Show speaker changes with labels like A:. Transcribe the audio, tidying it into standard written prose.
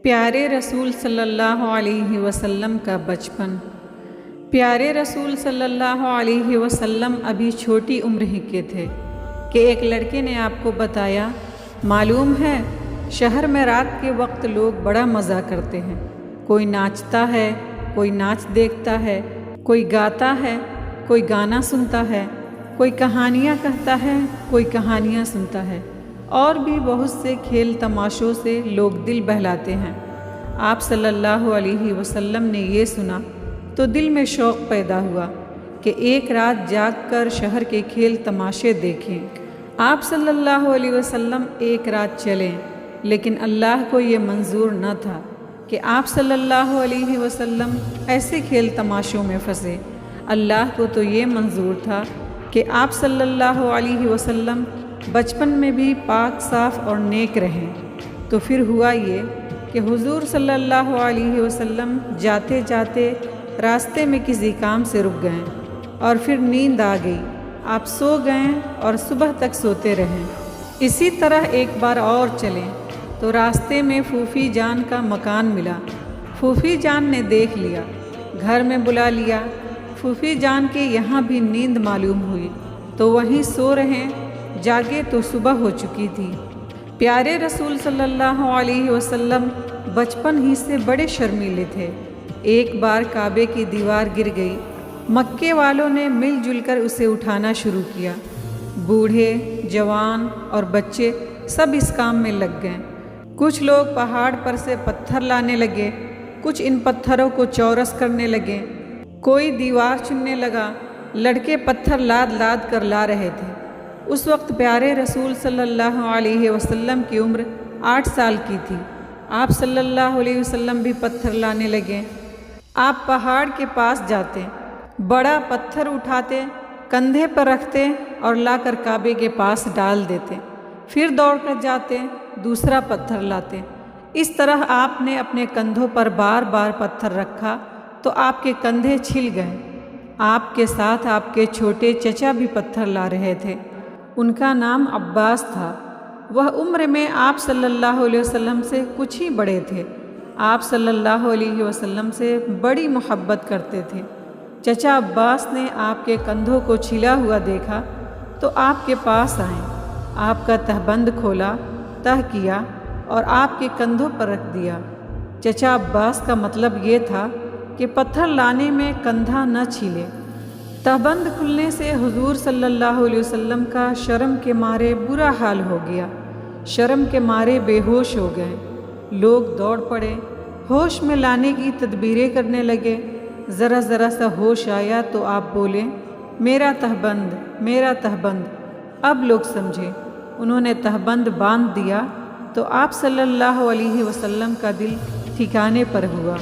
A: پیارے رسول صلی اللہ علیہ وسلم کا بچپن۔ پیارے رسول صلی اللہ علیہ وسلم ابھی چھوٹی عمر ہی کے تھے کہ ایک لڑکے نے آپ کو بتایا، معلوم ہے شہر میں رات کے وقت لوگ بڑا مزہ کرتے ہیں، کوئی ناچتا ہے، کوئی ناچ دیکھتا ہے، کوئی گاتا ہے، کوئی گانا سنتا ہے، کوئی کہانیاں کہتا ہے، کوئی کہانیاں سنتا ہے، اور بھی بہت سے کھیل تماشوں سے لوگ دل بہلاتے ہیں۔ آپ صلی اللہ علیہ وسلم نے یہ سنا تو دل میں شوق پیدا ہوا کہ ایک رات جاگ کر شہر کے کھیل تماشے دیکھیں۔ آپ صلی اللہ علیہ وسلم ایک رات چلیں، لیکن اللہ کو یہ منظور نہ تھا کہ آپ صلی اللہ علیہ وسلم ایسے کھیل تماشوں میں پھنسے۔ اللہ کو تو یہ منظور تھا کہ آپ صلی اللہ علیہ وسلم بچپن میں بھی پاک صاف اور نیک رہیں۔ تو پھر ہوا یہ کہ حضور صلی اللہ علیہ وسلم جاتے جاتے راستے میں کسی کام سے رک گئے اور پھر نیند آ گئی، آپ سو گئے اور صبح تک سوتے رہیں۔ اسی طرح ایک بار اور چلیں تو راستے میں پھوپھی جان کا مکان ملا۔ پھوپھی جان نے دیکھ لیا، گھر میں بلا لیا۔ پھوپھی جان کے یہاں بھی نیند معلوم ہوئی تو وہیں سو رہیں، جاگے تو صبح ہو چکی تھی۔ پیارے رسول صلی اللہ علیہ وسلم بچپن ہی سے بڑے شرمیلے تھے۔ ایک بار کعبے کی دیوار گر گئی، مکے والوں نے مل جل کر اسے اٹھانا شروع کیا۔ بوڑھے، جوان اور بچے سب اس کام میں لگ گئے۔ کچھ لوگ پہاڑ پر سے پتھر لانے لگے، کچھ ان پتھروں کو چورس کرنے لگے، کوئی دیوار چننے لگا۔ لڑکے پتھر لاد لاد کر لا رہے تھے۔ اس وقت پیارے رسول صلی اللہ علیہ وسلم کی عمر 8 سال کی تھی۔ آپ صلی اللہ علیہ وسلم بھی پتھر لانے لگے۔ آپ پہاڑ کے پاس جاتے، بڑا پتھر اٹھاتے، کندھے پر رکھتے اور لا کر کعبے کے پاس ڈال دیتے، پھر دوڑ کر جاتے، دوسرا پتھر لاتے۔ اس طرح آپ نے اپنے کندھوں پر بار بار پتھر رکھا تو آپ کے کندھے چھل گئے۔ آپ کے ساتھ آپ کے چھوٹے چچا بھی پتھر لا رہے تھے، ان کا نام عباس تھا۔ وہ عمر میں آپ صلی اللہ علیہ وسلم سے کچھ ہی بڑے تھے۔ آپ صلی اللہ علیہ وسلم سے بڑی محبت کرتے تھے۔ چچا عباس نے آپ کے کندھوں کو چھلا ہوا دیکھا تو آپ کے پاس آئے، آپ کا تہبند کھولا، تہ کیا اور آپ کے کندھوں پر رکھ دیا۔ چچا عباس کا مطلب یہ تھا کہ پتھر لانے میں کندھا نہ چھیلے۔ تہبند کھلنے سے حضور صلی اللہ علیہ وسلم کا شرم کے مارے برا حال ہو گیا، شرم کے مارے بے ہوش ہو گئے۔ لوگ دوڑ پڑے، ہوش میں لانے کی تدبیریں کرنے لگے۔ ذرا ذرا سا ہوش آیا تو آپ بولے، میرا تہبند، میرا تہبند۔ اب لوگ سمجھے، انہوں نے تہبند باندھ دیا تو آپ صلی اللہ علیہ وسلم کا دل ٹھکانے پر ہوا۔